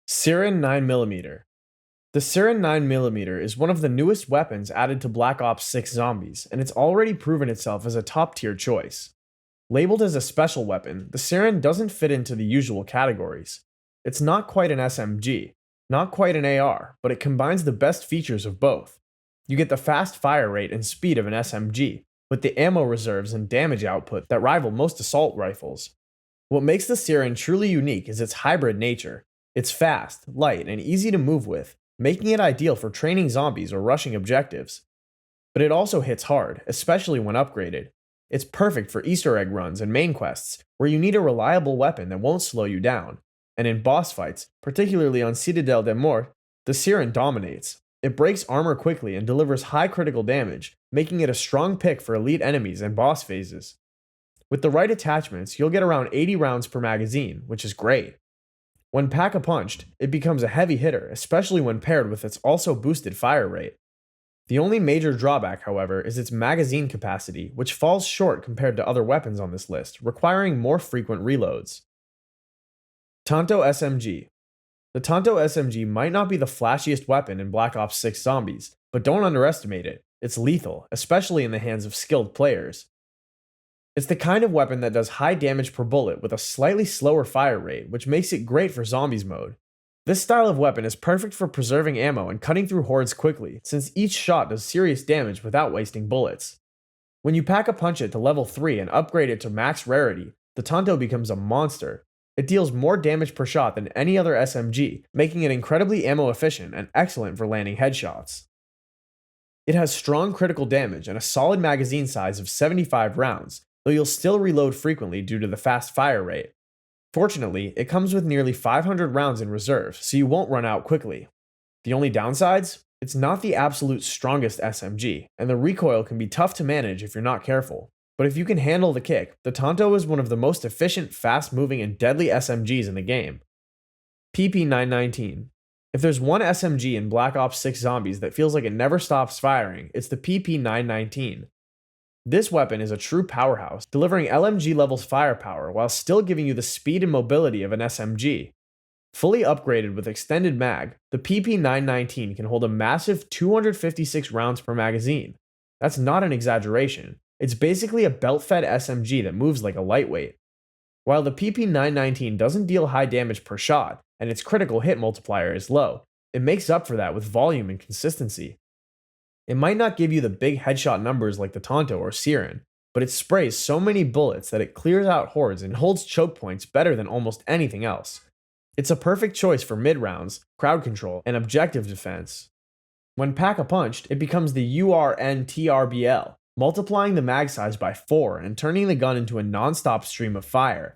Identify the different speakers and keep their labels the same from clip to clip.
Speaker 1: Siren 9mm. The Siren 9mm is one of the newest weapons added to Black Ops 6 Zombies, and it's already proven itself as a top tier choice. Labeled as a special weapon, the Siren doesn't fit into the usual categories. It's not quite an SMG, not quite an AR, but it combines the best features of both. You get the fast fire rate and speed of an SMG, with the ammo reserves and damage output that rival most assault rifles. What makes the Siren truly unique is its hybrid nature. It's fast, light, and easy to move with, making it ideal for training zombies or rushing objectives. But it also hits hard, especially when upgraded. It's perfect for Easter egg runs and main quests, where you need a reliable weapon that won't slow you down. And in boss fights, particularly on Citadel de Mort, the Siren dominates. It breaks armor quickly and delivers high critical damage, making it a strong pick for elite enemies and boss phases. With the right attachments, you'll get around 80 rounds per magazine, which is great. When pack-a-punched, it becomes a heavy hitter, especially when paired with its also boosted fire rate. The only major drawback, however, is its magazine capacity, which falls short compared to other weapons on this list, requiring more frequent reloads. Tonto SMG. The Tonto SMG might not be the flashiest weapon in Black Ops 6 Zombies, but don't underestimate it. It's lethal, especially in the hands of skilled players. It's the kind of weapon that does high damage per bullet with a slightly slower fire rate, which makes it great for zombies mode. This style of weapon is perfect for preserving ammo and cutting through hordes quickly, since each shot does serious damage without wasting bullets. When you pack-a-punch it to level 3 and upgrade it to max rarity, the Tonto becomes a monster. It deals more damage per shot than any other SMG, making it incredibly ammo efficient and excellent for landing headshots. It has strong critical damage and a solid magazine size of 75 rounds, though you'll still reload frequently due to the fast fire rate. Fortunately, it comes with nearly 500 rounds in reserve, so you won't run out quickly. The only downsides? It's not the absolute strongest SMG, and the recoil can be tough to manage if you're not careful. But if you can handle the kick, the Tonto is one of the most efficient, fast-moving, and deadly SMGs in the game. PP-919. If there's one SMG in Black Ops 6 Zombies that feels like it never stops firing, it's the PP-919. This weapon is a true powerhouse, delivering LMG levels firepower while still giving you the speed and mobility of an SMG. Fully upgraded with extended mag, the PP-919 can hold a massive 256 rounds per magazine. That's not an exaggeration. It's basically a belt-fed SMG that moves like a lightweight. While the PP-919 doesn't deal high damage per shot, and its critical hit multiplier is low, it makes up for that with volume and consistency. It might not give you the big headshot numbers like the Tonto or Siren, but it sprays so many bullets that it clears out hordes and holds choke points better than almost anything else. It's a perfect choice for mid-rounds, crowd control, and objective defense. When pack-a-punched, it becomes the URNTRBL, multiplying the mag size by 4 and turning the gun into a non-stop stream of fire.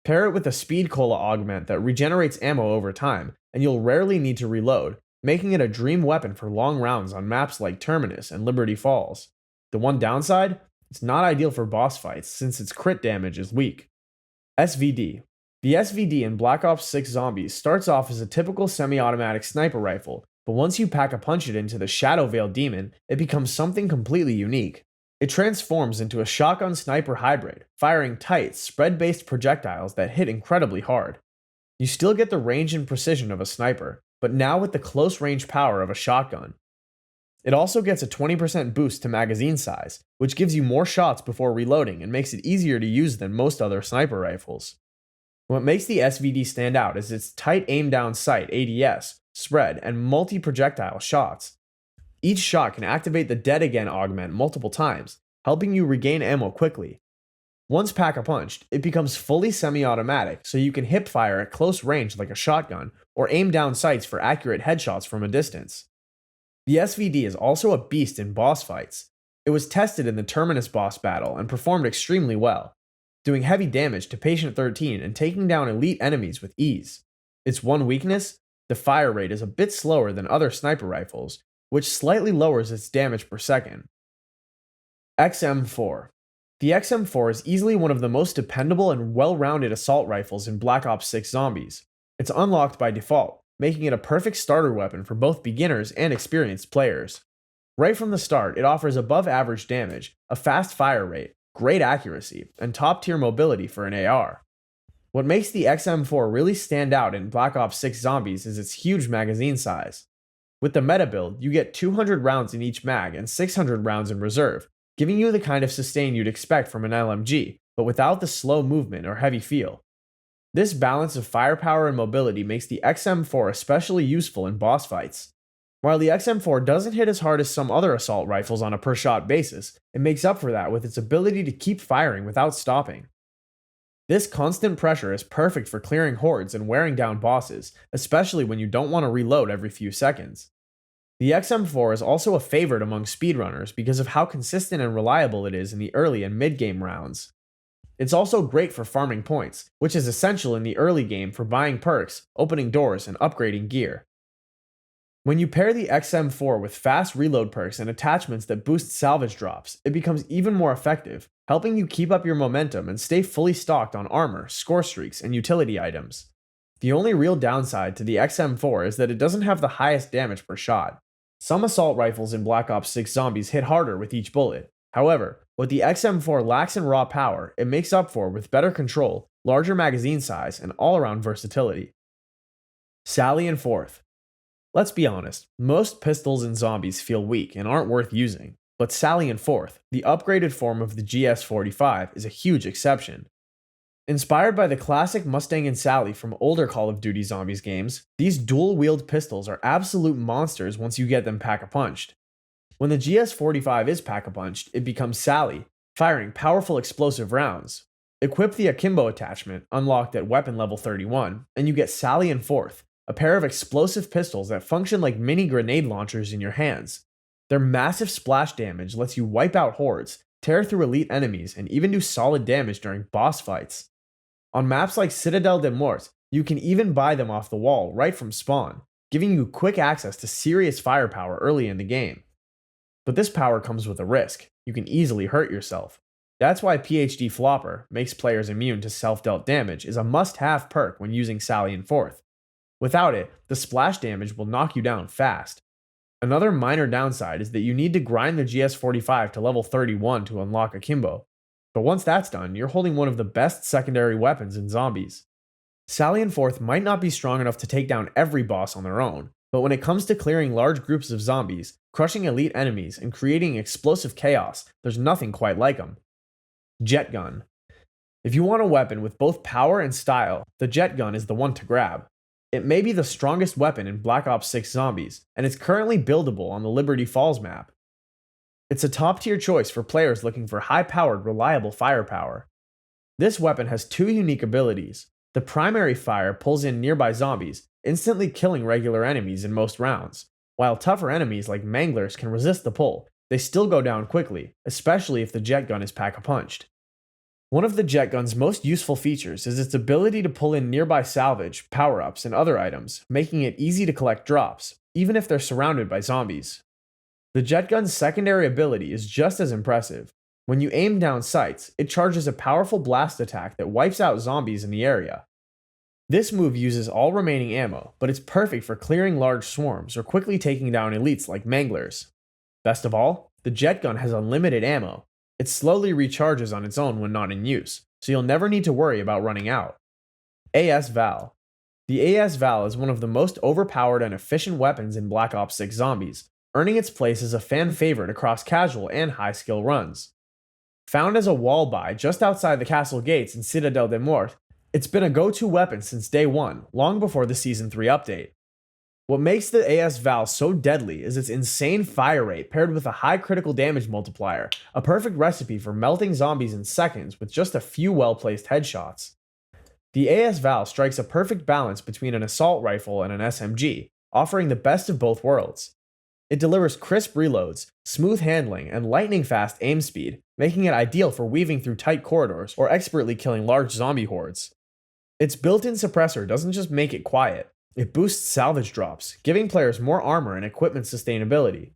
Speaker 1: Pair it with a speed cola augment that regenerates ammo over time, and you'll rarely need to reload, making it a dream weapon for long rounds on maps like Terminus and Liberty Falls. The one downside? It's not ideal for boss fights since its crit damage is weak. SVD. The SVD in Black Ops 6 Zombies starts off as a typical semi-automatic sniper rifle, but once you pack-a-punch it into the Shadow Veil Demon, it becomes something completely unique. It transforms into a shotgun sniper hybrid, firing tight, spread-based projectiles that hit incredibly hard. You still get the range and precision of a sniper, but now with the close range power of a shotgun. It also gets a 20% boost to magazine size, which gives you more shots before reloading and makes it easier to use than most other sniper rifles. What makes the SVD stand out is its tight aim down sight ADS, spread, and multi-projectile shots. Each shot can activate the dead again augment multiple times, helping you regain ammo quickly. Once pack-a-punched, it becomes fully semi-automatic, so you can hip fire at close range like a shotgun, or aim down sights for accurate headshots from a distance. The SVD is also a beast in boss fights. It was tested in the Terminus boss battle and performed extremely well, doing heavy damage to Patient 13 and taking down elite enemies with ease. Its one weakness? The fire rate is a bit slower than other sniper rifles, which slightly lowers its damage per second. XM4. The XM4 is easily one of the most dependable and well-rounded assault rifles in Black Ops 6 Zombies. It's unlocked by default, making it a perfect starter weapon for both beginners and experienced players. Right from the start, it offers above-average damage, a fast fire rate, great accuracy, and top-tier mobility for an AR. What makes the XM4 really stand out in Black Ops 6 Zombies is its huge magazine size. With the meta build, you get 200 rounds in each mag and 600 rounds in reserve, giving you the kind of sustain you'd expect from an LMG, but without the slow movement or heavy feel. This balance of firepower and mobility makes the XM4 especially useful in boss fights. While the XM4 doesn't hit as hard as some other assault rifles on a per shot basis, it makes up for that with its ability to keep firing without stopping. This constant pressure is perfect for clearing hordes and wearing down bosses, especially when you don't want to reload every few seconds. The XM4 is also a favorite among speedrunners because of how consistent and reliable it is in the early and mid-game rounds. It's also great for farming points, which is essential in the early game for buying perks, opening doors, and upgrading gear. When you pair the XM4 with fast reload perks and attachments that boost salvage drops, it becomes even more effective, helping you keep up your momentum and stay fully stocked on armor, score streaks, and utility items. The only real downside to the XM4 is that it doesn't have the highest damage per shot. Some assault rifles in Black Ops 6 Zombies hit harder with each bullet. However, what the XM4 lacks in raw power, it makes up for with better control, larger magazine size, and all-around versatility. Sally and Forth. Let's be honest, most pistols in Zombies feel weak and aren't worth using, but Sally and Forth, the upgraded form of the GS45, is a huge exception. Inspired by the classic Mustang and Sally from older Call of Duty Zombies games, these dual-wield pistols are absolute monsters once you get them pack-a-punched. When the GS45 is pack-a-punched, it becomes Sally, firing powerful explosive rounds. Equip the Akimbo attachment, unlocked at weapon level 31, and you get Sally and Forth, a pair of explosive pistols that function like mini grenade launchers in your hands. Their massive splash damage lets you wipe out hordes, tear through elite enemies, and even do solid damage during boss fights. On maps like Citadel de Mort, you can even buy them off the wall right from spawn, giving you quick access to serious firepower early in the game. But this power comes with a risk. You can easily hurt yourself. That's why PhD Flopper, makes players immune to self-dealt damage, is a must-have perk when using Sally and Forth. Without it, the splash damage will knock you down fast. Another minor downside is that you need to grind the GS45 to level 31 to unlock Akimbo. But once that's done, you're holding one of the best secondary weapons in Zombies. Sally and Forth might not be strong enough to take down every boss on their own, but when it comes to clearing large groups of zombies, crushing elite enemies, and creating explosive chaos, there's nothing quite like them. Jet Gun. If you want a weapon with both power and style, the Jet Gun is the one to grab. It may be the strongest weapon in Black Ops 6 Zombies, and it's currently buildable on the Liberty Falls map. It's a top-tier choice for players looking for high-powered, reliable firepower. This weapon has two unique abilities. The primary fire pulls in nearby zombies, instantly killing regular enemies in most rounds. While tougher enemies like Manglers can resist the pull, they still go down quickly, especially if the Jet Gun is pack-a-punched. One of the Jet Gun's most useful features is its ability to pull in nearby salvage, power-ups, and other items, making it easy to collect drops, even if they're surrounded by zombies. The Jet Gun's secondary ability is just as impressive. When you aim down sights, it charges a powerful blast attack that wipes out zombies in the area. This move uses all remaining ammo, but it's perfect for clearing large swarms or quickly taking down elites like Manglers. Best of all, the Jet Gun has unlimited ammo. It slowly recharges on its own when not in use, so you'll never need to worry about running out. AS Val. The AS Val is one of the most overpowered and efficient weapons in Black Ops 6 Zombies, earning its place as a fan favorite across casual and high-skill runs. Found as a wall buy just outside the castle gates in Citadel de Mort, it's been a go-to weapon since day one, long before the Season 3 update. What makes the AS Val so deadly is its insane fire rate paired with a high critical damage multiplier, a perfect recipe for melting zombies in seconds with just a few well-placed headshots. The AS Val strikes a perfect balance between an assault rifle and an SMG, offering the best of both worlds. It delivers crisp reloads, smooth handling, and lightning-fast aim speed, making it ideal for weaving through tight corridors or expertly killing large zombie hordes. Its built-in suppressor doesn't just make it quiet, it boosts salvage drops, giving players more armor and equipment sustainability.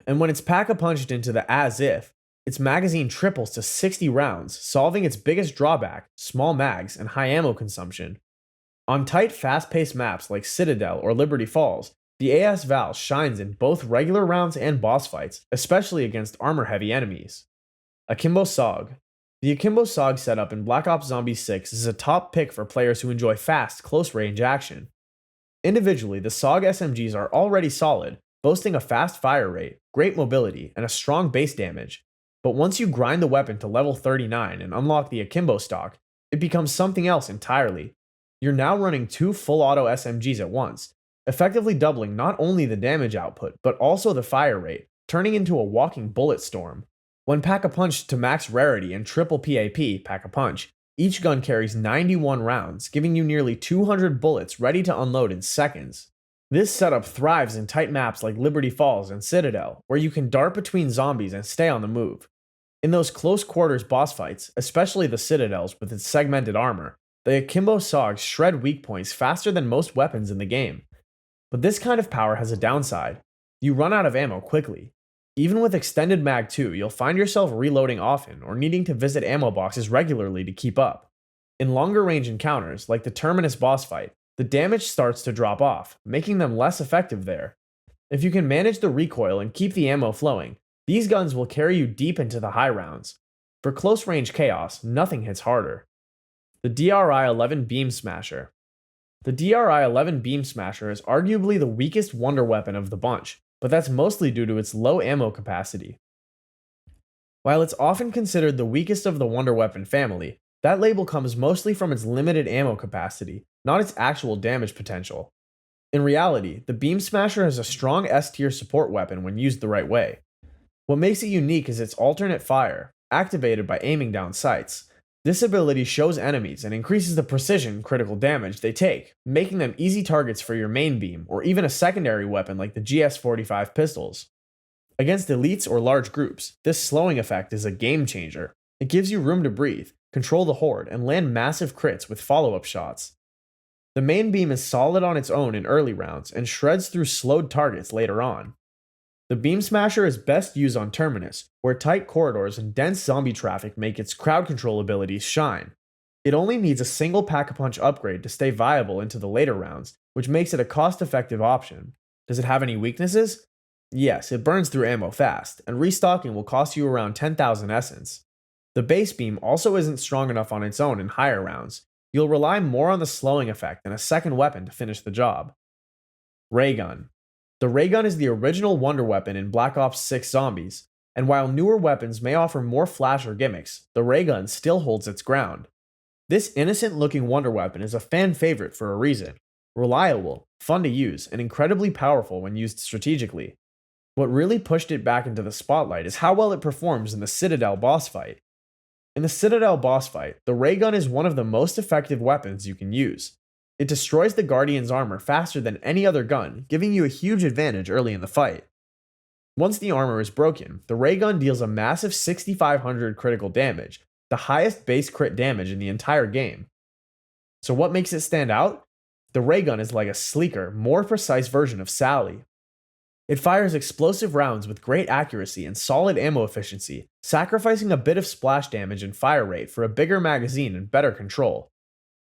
Speaker 1: And when it's pack-a-punched into the as-if, its magazine triples to 60 rounds, solving its biggest drawback, small mags and high ammo consumption. On tight, fast-paced maps like Citadel or Liberty Falls, the AS Val shines in both regular rounds and boss fights, especially against armor-heavy enemies. Akimbo Sog. The Akimbo SOG setup in Black Ops Zombies 6 is a top pick for players who enjoy fast, close-range action. Individually, the SOG SMGs are already solid, boasting a fast fire rate, great mobility, and a strong base damage. But once you grind the weapon to level 39 and unlock the Akimbo stock, it becomes something else entirely. You're now running two full auto SMGs at once, effectively doubling not only the damage output, but also the fire rate, turning into a walking bullet storm. When Pack-a-Punch to max rarity and triple PAP, Pack-a-Punch, each gun carries 91 rounds, giving you nearly 200 bullets ready to unload in seconds. This setup thrives in tight maps like Liberty Falls and Citadel, where you can dart between zombies and stay on the move. In those close quarters boss fights, especially the Citadels with its segmented armor, the Akimbo SOGs shred weak points faster than most weapons in the game. But this kind of power has a downside. You run out of ammo quickly. Even with extended mag 2, you'll find yourself reloading often or needing to visit ammo boxes regularly to keep up. In longer range encounters, like the Terminus boss fight, the damage starts to drop off, making them less effective there. If you can manage the recoil and keep the ammo flowing, these guns will carry you deep into the high rounds. For close range chaos, nothing hits harder. The DRI-11 Beam Smasher. The DRI-11 Beam Smasher is arguably the weakest wonder weapon of the bunch, but that's mostly due to its low ammo capacity. While it's often considered the weakest of the wonder weapon family, that label comes mostly from its limited ammo capacity, not its actual damage potential. In reality, the Beam Smasher is a strong S-tier support weapon when used the right way. What makes it unique is its alternate fire, activated by aiming down sights. This ability shows enemies and increases the precision critical damage they take, making them easy targets for your main beam or even a secondary weapon like the GS-45 pistols. Against elites or large groups, this slowing effect is a game changer. It gives you room to breathe, control the horde, and land massive crits with follow-up shots. The main beam is solid on its own in early rounds and shreds through slowed targets later on. The Beam Smasher is best used on Terminus, where tight corridors and dense zombie traffic make its crowd control abilities shine. It only needs a single Pack-a-Punch upgrade to stay viable into the later rounds, which makes it a cost-effective option. Does it have any weaknesses? Yes, it burns through ammo fast, and restocking will cost you around 10,000 essence. The base beam also isn't strong enough on its own in higher rounds. You'll rely more on the slowing effect and a second weapon to finish the job. Ray Gun. The ray gun is the original wonder weapon in Black Ops 6 Zombies, and while newer weapons may offer more flash or gimmicks, the ray gun still holds its ground. This innocent-looking wonder weapon is a fan favorite for a reason. Reliable, fun to use, and incredibly powerful when used strategically. What really pushed it back into the spotlight is how well it performs in the Citadel boss fight. In the Citadel boss fight, the ray gun is one of the most effective weapons you can use. It destroys the Guardian's armor faster than any other gun, giving you a huge advantage early in the fight. Once the armor is broken, the ray gun deals a massive 6,500 critical damage, the highest base crit damage in the entire game. So what makes it stand out? The ray gun is like a sleeker, more precise version of Sally. It fires explosive rounds with great accuracy and solid ammo efficiency, sacrificing a bit of splash damage and fire rate for a bigger magazine and better control.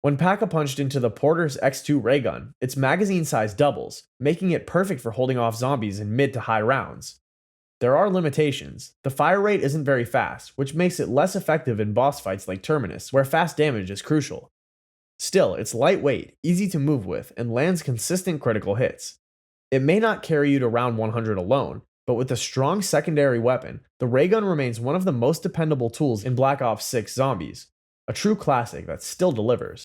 Speaker 1: When Pack-a-Punched into the Porter's X2 ray gun, its magazine size doubles, making it perfect for holding off zombies in mid to high rounds. There are limitations. The fire rate isn't very fast, which makes it less effective in boss fights like Terminus, where fast damage is crucial. Still, it's lightweight, easy to move with, and lands consistent critical hits. It may not carry you to round 100 alone, but with a strong secondary weapon, the ray gun remains one of the most dependable tools in Black Ops 6 Zombies, a true classic that still delivers.